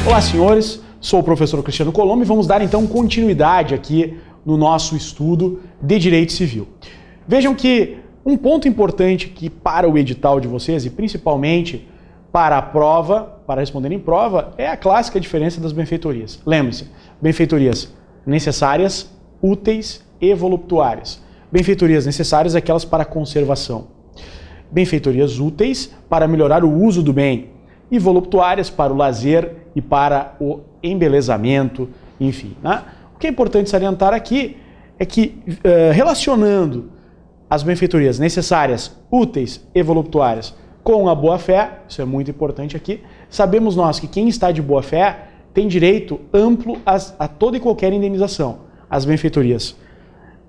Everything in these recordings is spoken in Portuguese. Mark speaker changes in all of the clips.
Speaker 1: Olá, senhores, sou o professor Cristiano Colombo e vamos dar então continuidade aqui no nosso estudo de Direito Civil. Vejam que um ponto importante que para o edital de vocês e principalmente para a prova, para responder em prova, é a clássica diferença das benfeitorias. Lembre-se, benfeitorias necessárias, úteis e voluptuárias. Benfeitorias necessárias aquelas para conservação. Benfeitorias úteis para melhorar o uso do bem e voluptuárias para o lazer e para o embelezamento, enfim. Né? O que é importante salientar aqui é que, relacionando as benfeitorias necessárias, úteis e voluptuárias com a boa-fé, isso é muito importante aqui, sabemos nós que quem está de boa-fé tem direito amplo a toda e qualquer indenização. As benfeitorias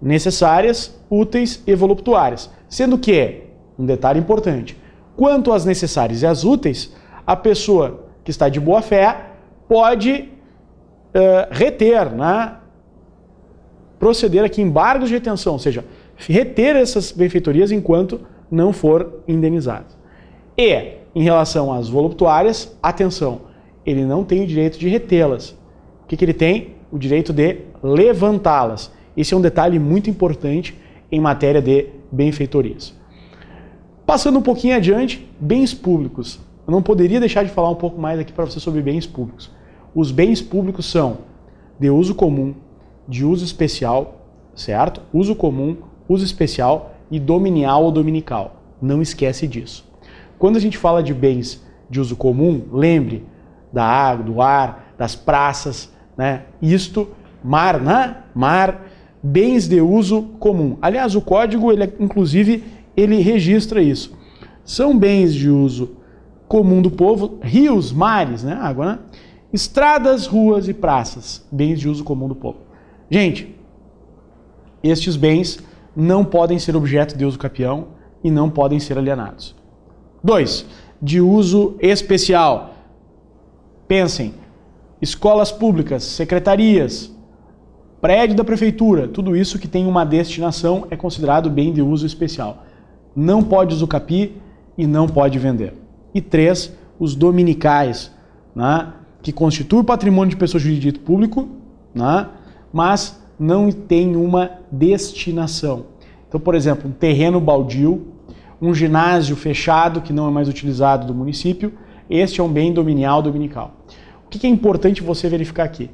Speaker 1: necessárias, úteis e voluptuárias. Sendo que, um detalhe importante, quanto às necessárias e às úteis, a pessoa que está de boa-fé pode reter, né? Proceder aqui embargos de retenção, ou seja, reter essas benfeitorias enquanto não for indenizado. E, em relação às voluptuárias, atenção, ele não tem o direito de retê-las. O que ele tem? O direito de levantá-las. Esse é um detalhe muito importante em matéria de benfeitorias. Passando um pouquinho adiante, bens públicos. Eu não poderia deixar de falar um pouco mais aqui para você sobre bens públicos. Os bens públicos são de uso comum, de uso especial, certo? Uso comum, uso especial e dominial ou dominical. Não esquece disso. Quando a gente fala de bens de uso comum, lembre da água, do ar, das praças, né? Isto, mar, né? Mar, bens de uso comum. Aliás, o código, inclusive, ele registra isso. São bens de uso comum do povo, rios, mares, né? Água, né? Estradas, ruas e praças, bens de uso comum do povo. Gente, estes bens não podem ser objeto de uso capião e não podem ser alienados. 2. De uso especial. Pensem, escolas públicas, secretarias, prédio da prefeitura, tudo isso que tem uma destinação é considerado bem de uso especial. Não pode usucapi e não pode vender. E 3, os dominicais, né, que constituem patrimônio de pessoa jurídica de direito público, né, mas não tem uma destinação. Então, por exemplo, um terreno baldio, um ginásio fechado que não é mais utilizado do município, este é um bem dominial dominical. O que é importante você verificar aqui?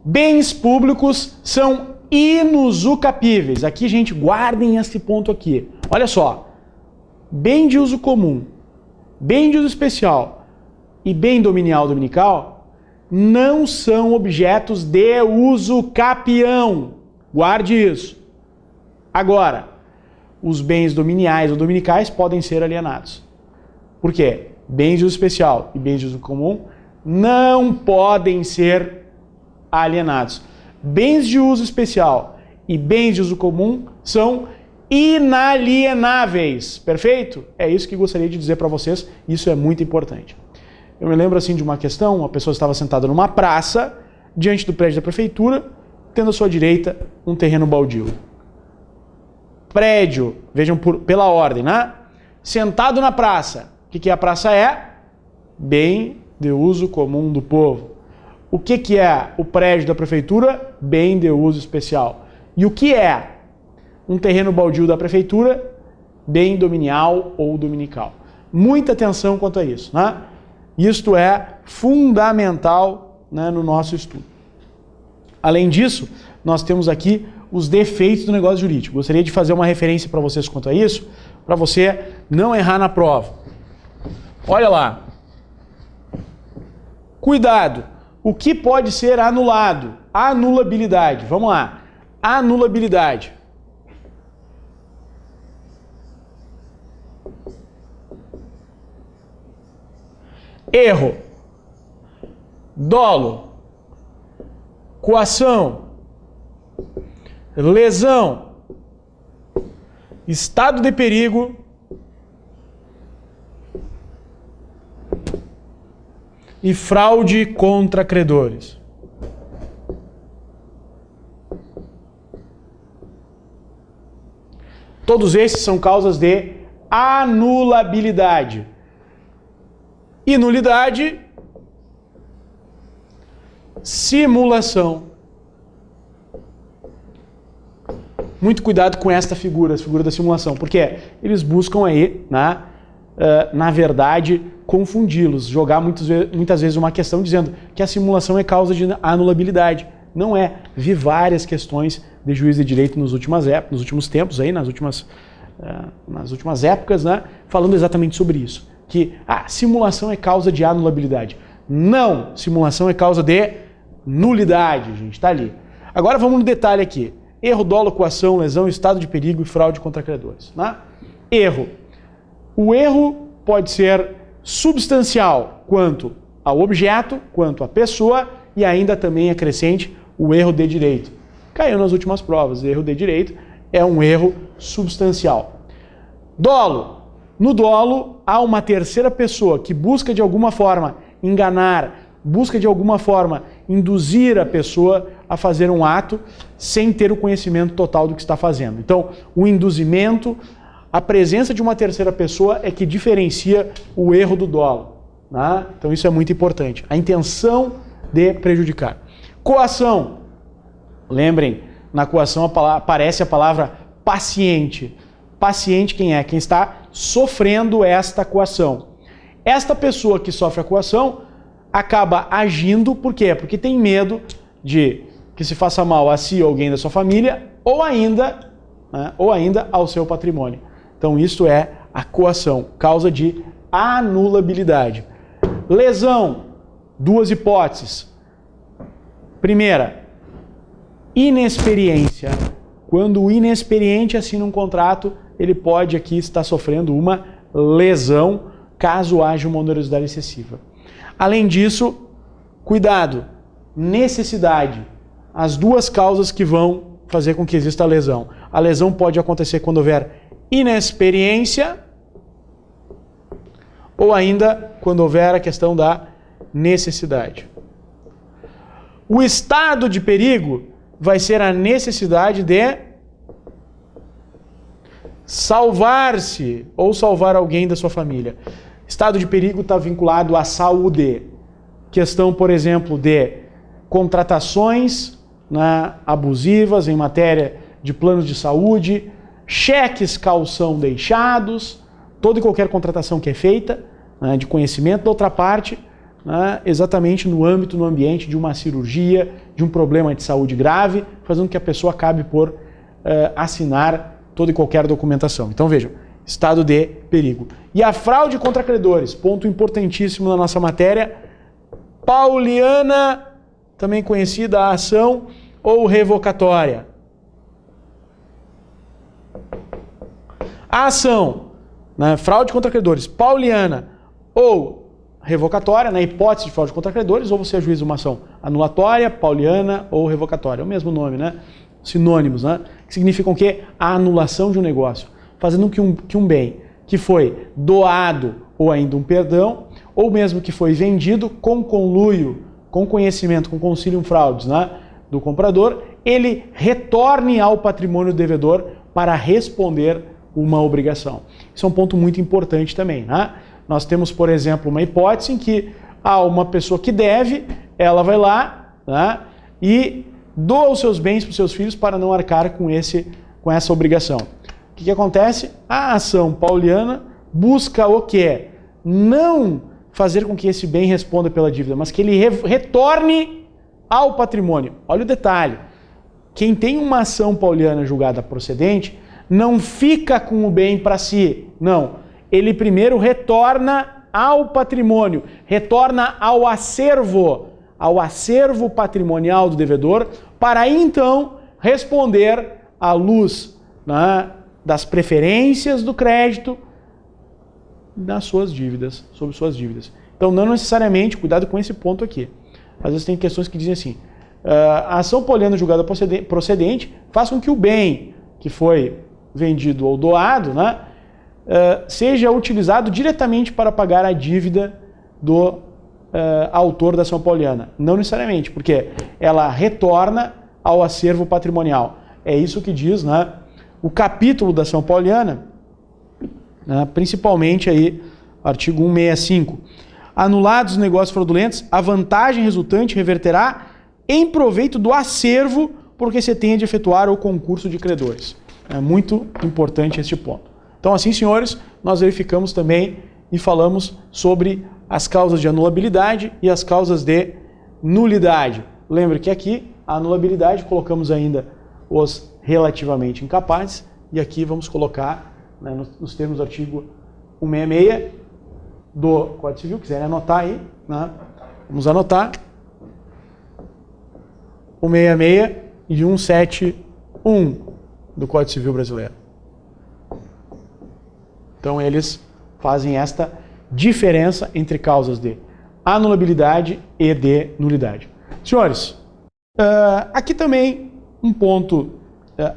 Speaker 1: Bens públicos são inusucapíveis. Aqui, gente, guardem esse ponto aqui. Olha só, bem de uso comum, bem de uso especial e bem dominial dominical não são objetos de uso capião. Guarde isso. Agora, os bens dominiais ou dominicais podem ser alienados. Por quê? Bens de uso especial e bens de uso comum não podem ser alienados. Bens de uso especial e bens de uso comum são inalienáveis. Perfeito? É isso que gostaria de dizer para vocês. Isso é muito importante. Eu me lembro assim de uma questão, uma pessoa estava sentada numa praça, diante do prédio da prefeitura, tendo à sua direita um terreno baldio. Prédio, vejam pela ordem, né? Sentado na praça. O que a praça é? Bem de uso comum do povo. O que é o prédio da prefeitura? Bem de uso especial. E o que é um terreno baldio da prefeitura? Bem dominial ou dominical. Muita atenção quanto a isso, né? Isto é fundamental, né, no nosso estudo. Além disso, nós temos aqui os defeitos do negócio jurídico. Gostaria de fazer uma referência para vocês quanto a isso, para você não errar na prova. Olha lá. Cuidado. O que pode ser anulado? Anulabilidade. Vamos lá. Anulabilidade. Erro. Dolo. Coação. Lesão. Estado de perigo. E fraude contra credores. Todos esses são causas de anulabilidade. E nulidade simulação. Muito cuidado com esta figura, a figura da simulação, porque eles buscam aí, na verdade, confundi-los, jogar muitas vezes uma questão dizendo que a simulação é causa de anulabilidade. Não é. Vi várias questões de juiz de direito nos últimos tempos, aí, nas últimas épocas, falando exatamente sobre isso. Que a simulação é causa de anulabilidade. Não! Simulação é causa de nulidade, gente. Está ali. Agora vamos no detalhe aqui. Erro, dolo, coação, lesão, estado de perigo e fraude contra credores. Erro. O erro pode ser substancial quanto ao objeto, quanto à pessoa e ainda também acrescente o erro de direito. Caiu nas últimas provas. Erro de direito é um erro substancial. Dolo. No dolo, há uma terceira pessoa que busca de alguma forma enganar, busca de alguma forma induzir a pessoa a fazer um ato sem ter o conhecimento total do que está fazendo. Então, o induzimento, a presença de uma terceira pessoa é que diferencia o erro do dolo. Então, isso é muito importante. A intenção de prejudicar. Coação. Lembrem, na coação aparece a palavra paciente. Paciente quem é? Quem está sofrendo esta coação. Esta pessoa que sofre a coação acaba agindo, por quê? Porque tem medo de que se faça mal a si ou alguém da sua família ou ainda ao seu patrimônio. Então isso é a coação, causa de anulabilidade. Lesão, duas hipóteses. Primeira, inexperiência. Quando o inexperiente assina um contrato, ele pode aqui estar sofrendo uma lesão, caso haja uma onerosidade excessiva. Além disso, cuidado, necessidade. As duas causas que vão fazer com que exista a lesão. A lesão pode acontecer quando houver inexperiência ou ainda quando houver a questão da necessidade. O estado de perigo vai ser a necessidade de salvar-se ou salvar alguém da sua família. Estado de perigo está vinculado à saúde. Questão, por exemplo, de contratações abusivas em matéria de planos de saúde, cheques calção deixados, toda e qualquer contratação que é feita, de conhecimento da outra parte, exatamente no ambiente de uma cirurgia, de um problema de saúde grave, fazendo que a pessoa acabe por assinar toda e qualquer documentação. Então vejam, estado de perigo. E a fraude contra credores, ponto importantíssimo na nossa matéria, pauliana, também conhecida a ação ou revocatória. A ação, fraude contra credores, pauliana ou revocatória, na hipótese de fraude contra credores, ou você ajuiza uma ação anulatória, pauliana ou revocatória. É o mesmo nome, sinônimos, que significam o quê? A anulação de um negócio, fazendo que um bem que foi doado ou ainda um perdão, ou mesmo que foi vendido com conluio, com conhecimento, com concilium fraudis do comprador, ele retorne ao patrimônio do devedor para responder uma obrigação. Isso é um ponto muito importante também. Nós temos, por exemplo, uma hipótese em que há uma pessoa que deve, ela vai lá e doa os seus bens para os seus filhos para não arcar com essa obrigação. O que acontece? A ação pauliana busca o quê? Não fazer com que esse bem responda pela dívida, mas que ele retorne ao patrimônio. Olha o detalhe. Quem tem uma ação pauliana julgada procedente não fica com o bem para si. Não. Ele primeiro retorna ao patrimônio, retorna ao acervo patrimonial do devedor, para aí, então responder à luz das preferências do crédito nas suas dívidas, sobre suas dívidas. Então, não necessariamente, cuidado com esse ponto aqui. Às vezes tem questões que dizem assim, a ação pauliana julgada procedente faz com que o bem que foi vendido ou doado seja utilizado diretamente para pagar a dívida do autor da ação pauliana. Não necessariamente, porque ela retorna ao acervo patrimonial. É isso que diz o capítulo da ação pauliana, principalmente aí, artigo 165. Anulados os negócios fraudulentos, a vantagem resultante reverterá em proveito do acervo porque você tenha de efetuar o concurso de credores. É muito importante este ponto. Então, assim, senhores, nós verificamos também e falamos sobre as causas de anulabilidade e as causas de nulidade. Lembre que aqui, a anulabilidade, colocamos ainda os relativamente incapazes, e aqui vamos colocar, né, nos termos do artigo 166 do Código Civil, quiserem anotar aí, né? Vamos anotar. 166 e 171 do Código Civil brasileiro. Então eles fazem esta diferença entre causas de anulabilidade e de nulidade. Senhores, aqui também um ponto,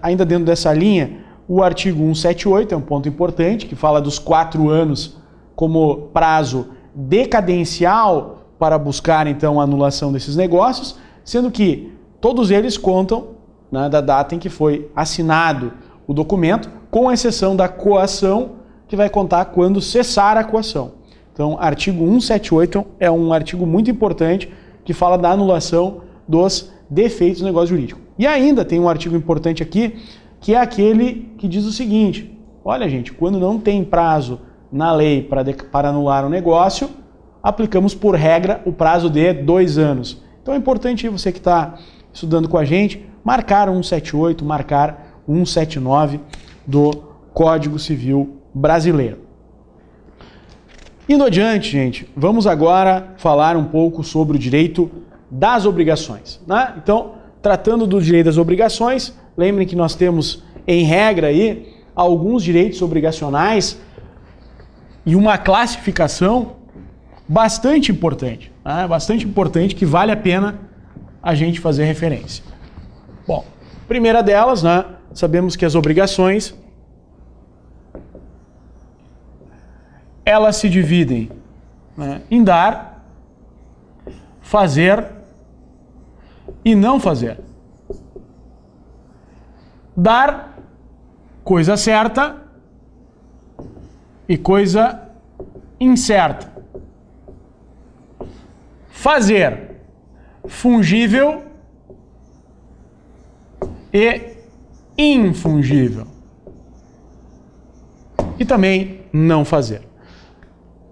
Speaker 1: ainda dentro dessa linha, o artigo 178 é um ponto importante, que fala dos 4 anos como prazo decadencial para buscar, então, a anulação desses negócios, sendo que todos eles contam, né, da data em que foi assinado o documento, com exceção da coação, que vai contar quando cessar a coação. Então, artigo 178 é um artigo muito importante que fala da anulação dos defeitos do negócio jurídico. E ainda tem um artigo importante aqui, que é aquele que diz o seguinte: olha, gente, quando não tem prazo na lei para anular um negócio, aplicamos por regra o prazo de 2 anos. Então é importante você que está estudando com a gente marcar 178, marcar 179 do Código Civil brasileiro. Indo adiante, gente, vamos agora falar um pouco sobre o direito das obrigações, né? Então, tratando do direito das obrigações, lembrem que nós temos, em regra, aí, alguns direitos obrigacionais e uma classificação bastante importante, né? Bastante importante, que vale a pena a gente fazer referência. Bom, primeira delas, né? Sabemos que as obrigações, elas se dividem, né, em dar, fazer e não fazer. Dar, coisa certa e coisa incerta. Fazer, fungível e infungível. E também não fazer.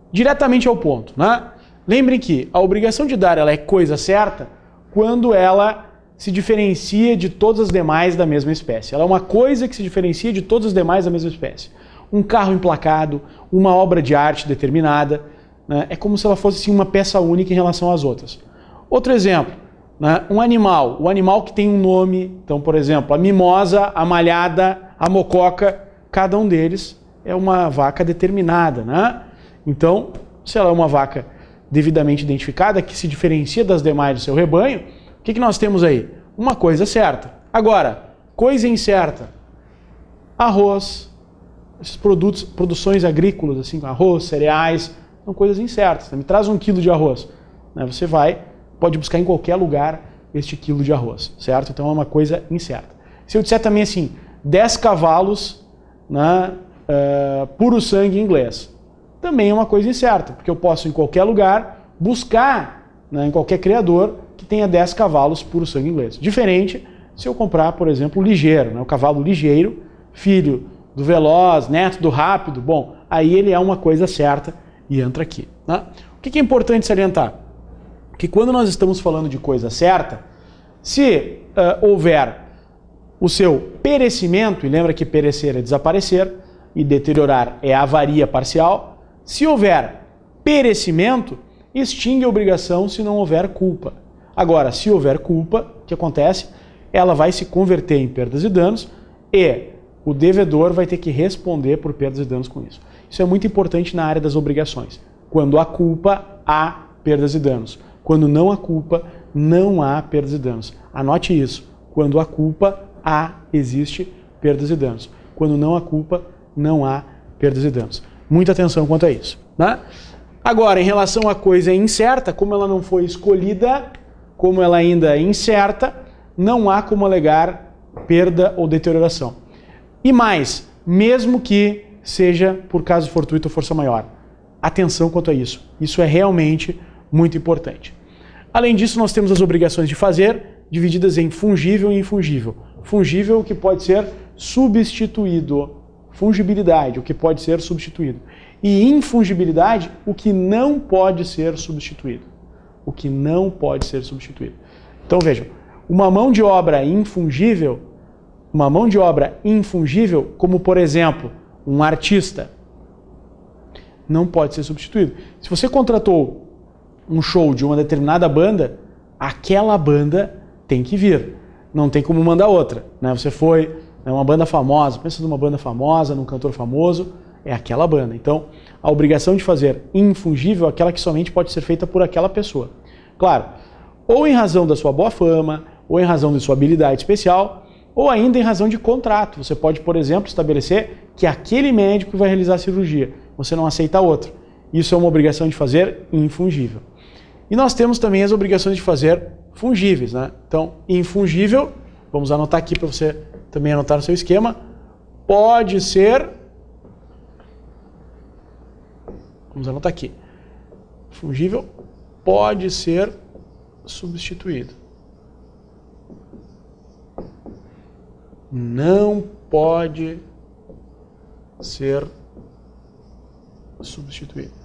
Speaker 1: Diretamente ao ponto, né? Lembrem que a obrigação de dar, ela é coisa certa quando ela se diferencia de todas as demais da mesma espécie. Ela é uma coisa que se diferencia de todas as demais da mesma espécie. Um carro emplacado, uma obra de arte determinada, né? É como se ela fosse assim, uma peça única em relação às outras. Outro exemplo, né? Um animal, o animal que tem um nome, então, por exemplo, a mimosa, a malhada, a mococa, cada um deles é uma vaca determinada, né? Então, se ela é uma vaca devidamente identificada, que se diferencia das demais do seu rebanho, o que nós temos aí? Uma coisa certa. Agora, coisa incerta. Arroz, esses produtos, produções agrícolas, assim, arroz, cereais, são coisas incertas. Me traz 1 quilo de arroz. Você pode buscar em qualquer lugar este quilo de arroz, certo? Então é uma coisa incerta. Se eu disser também assim, 10 cavalos, né, puro sangue inglês, também é uma coisa incerta, porque eu posso em qualquer lugar buscar, né, em qualquer criador que tenha 10 cavalos puro sangue inglês. Diferente se eu comprar, por exemplo, o ligeiro, né, o cavalo ligeiro, filho do veloz, neto do rápido, bom, aí ele é uma coisa certa e entra aqui, né? O que é importante salientar? Que quando nós estamos falando de coisa certa, se houver o seu perecimento, e lembra que perecer é desaparecer e deteriorar é avaria parcial, se houver perecimento, extingue a obrigação se não houver culpa. Agora, se houver culpa, o que acontece? Ela vai se converter em perdas e danos e o devedor vai ter que responder por perdas e danos com isso. Isso é muito importante na área das obrigações. Quando há culpa, há perdas e danos. Quando não há culpa, não há perdas e danos. Anote isso. Quando há culpa, existe perdas e danos. Quando não há culpa, não há perdas e danos. Muita atenção quanto a isso, né? Agora, em relação à coisa incerta, como ela não foi escolhida, como ela ainda é incerta, não há como alegar perda ou deterioração. E mais, mesmo que seja por caso fortuito ou força maior. Atenção quanto a isso. Isso é realmente muito importante. Além disso, nós temos as obrigações de fazer, divididas em fungível e infungível. Fungível, o que pode ser substituído. Fungibilidade, o que pode ser substituído. E infungibilidade, o que não pode ser substituído. O que não pode ser substituído. Então vejam, uma mão de obra infungível, como por exemplo, um artista, não pode ser substituído. Se você contratou um show de uma determinada banda, aquela banda tem que vir. Não tem como mandar outra. Né? Você foi uma banda famosa, pensa numa banda famosa, num cantor famoso, é aquela banda. Então, a obrigação de fazer infungível é aquela que somente pode ser feita por aquela pessoa. Claro, ou em razão da sua boa fama, ou em razão de sua habilidade especial, ou ainda em razão de contrato. Você pode, por exemplo, estabelecer que aquele médico vai realizar a cirurgia, você não aceita outro. Isso é uma obrigação de fazer infungível. E nós temos também as obrigações de fazer fungíveis. Né? Então, infungível, vamos anotar aqui para você também anotar no seu esquema, pode ser... Vamos anotar aqui. Fungível pode ser substituído. Não pode ser substituído.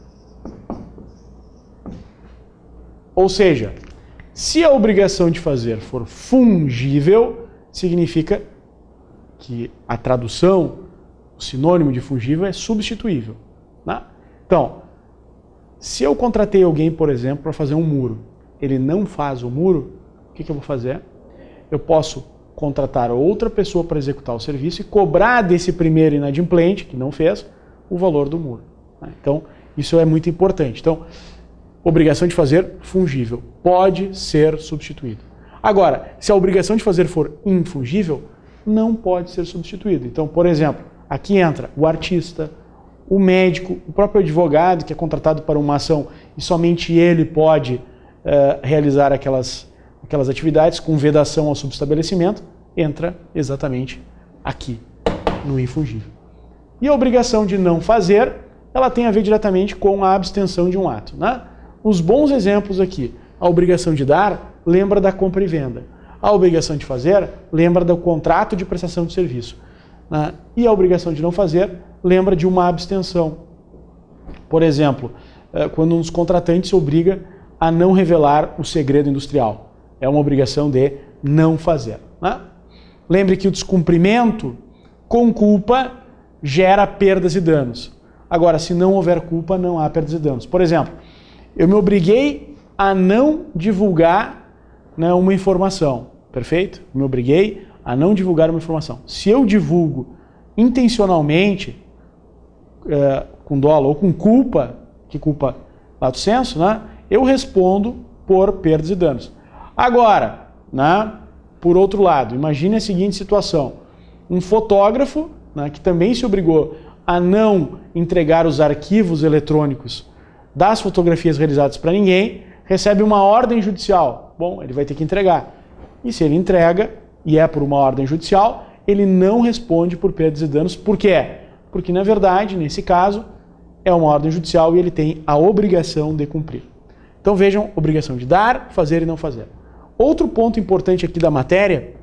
Speaker 1: Ou seja, se a obrigação de fazer for fungível, significa que a tradução, o sinônimo de fungível é substituível. Né? Então, se eu contratei alguém, por exemplo, para fazer um muro, ele não faz o muro, o que eu vou fazer? Eu posso contratar outra pessoa para executar o serviço e cobrar desse primeiro inadimplente, que não fez, o valor do muro. Então, isso é muito importante. Então, obrigação de fazer fungível, pode ser substituído. Agora, se a obrigação de fazer for infungível, não pode ser substituído. Então, por exemplo, aqui entra o artista, o médico, o próprio advogado que é contratado para uma ação e somente ele pode realizar aquelas atividades com vedação ao subestabelecimento, entra exatamente aqui, no infungível. E a obrigação de não fazer, ela tem a ver diretamente com a abstenção de um ato. Né? Os bons exemplos aqui, a obrigação de dar, lembra da compra e venda. A obrigação de fazer, lembra do contrato de prestação de serviço. Né? E a obrigação de não fazer, lembra de uma abstenção. Por exemplo, quando um contratante se obriga a não revelar o segredo industrial. É uma obrigação de não fazer. Né? Lembre que o descumprimento com culpa gera perdas e danos. Agora, se não houver culpa, não há perdas e danos. Por exemplo, eu me obriguei a não divulgar, né, uma informação. Perfeito? Me obriguei a não divulgar uma informação. Se eu divulgo intencionalmente, com dolo ou com culpa, que culpa lato sensu, né, eu respondo por perdas e danos. Agora, né, por outro lado, imagine a seguinte situação. Um fotógrafo, né, que também se obrigou a não entregar os arquivos eletrônicos das fotografias realizadas para ninguém, recebe uma ordem judicial. Bom, ele vai ter que entregar. E se ele entrega, e é por uma ordem judicial, ele não responde por perdas e danos. Por quê? Porque, na verdade, nesse caso, é uma ordem judicial e ele tem a obrigação de cumprir. Então vejam, obrigação de dar, fazer e não fazer. Outro ponto importante aqui da matéria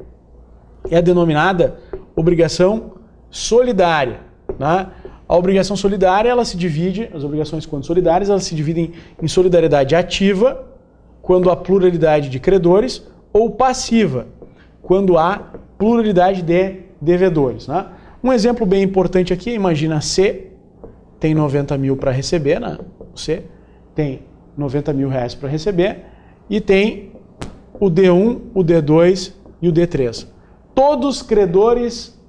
Speaker 1: é a denominada obrigação solidária. Né? A obrigação solidária, ela se divide, as obrigações quando solidárias, elas se dividem em solidariedade ativa, quando há pluralidade de credores, ou passiva, quando há pluralidade de devedores. Né? Um exemplo bem importante aqui, imagina C tem 90 mil para receber, né? C tem 90 mil reais para receber e tem o D1, o D2 e o D3. Todos credores,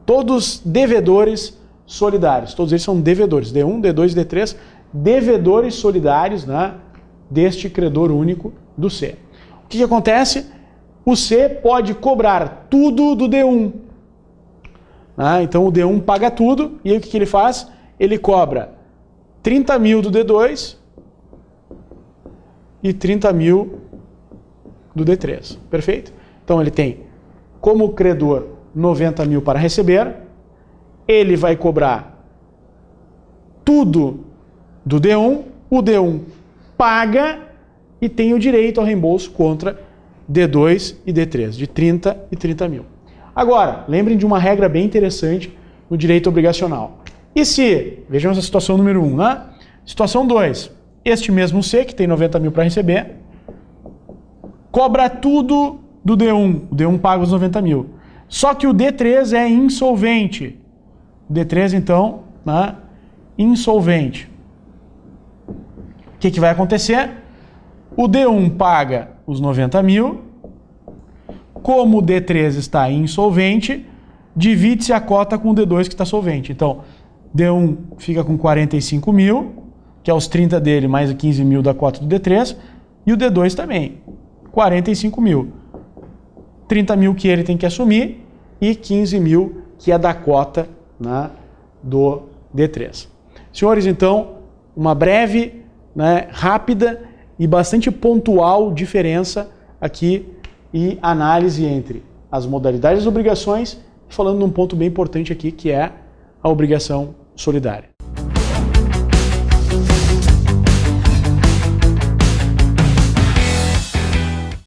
Speaker 1: todos devedores solidários. Todos eles são devedores. D1, D2 e D3, devedores solidários, né, deste credor único do C. O que acontece? O C pode cobrar tudo do D1. Né? Então o D1 paga tudo e aí o que ele faz? Ele cobra 30 mil do D2 e 30 mil do D3. Perfeito? Então ele tem como credor 90 mil para receber, ele vai cobrar tudo do D1, o D1 paga e tem o direito ao reembolso contra D2 e D3, de 30 e 30 mil. Agora, lembrem de uma regra bem interessante no direito obrigacional. E se, vejamos a situação número 1, né? Situação 2, este mesmo C, que tem 90 mil para receber, cobra tudo do D1, o D1 paga os 90 mil. Só que o D3 é insolvente. O D3, então, né? Insolvente. O que vai acontecer? O D1 paga os 90 mil, como o D3 está insolvente, divide-se a cota com o D2 que está solvente. Então, D1 fica com 45 mil, que é os 30 dele mais os 15 mil da cota do D3, e o D2 também, 45 mil. 30 mil que ele tem que assumir e 15 mil que é da cota, né, do D3. Senhores, então, uma breve, né, rápida e bastante pontual diferença aqui e análise entre as modalidades das obrigações, falando de um ponto bem importante aqui, que é a obrigação solidária.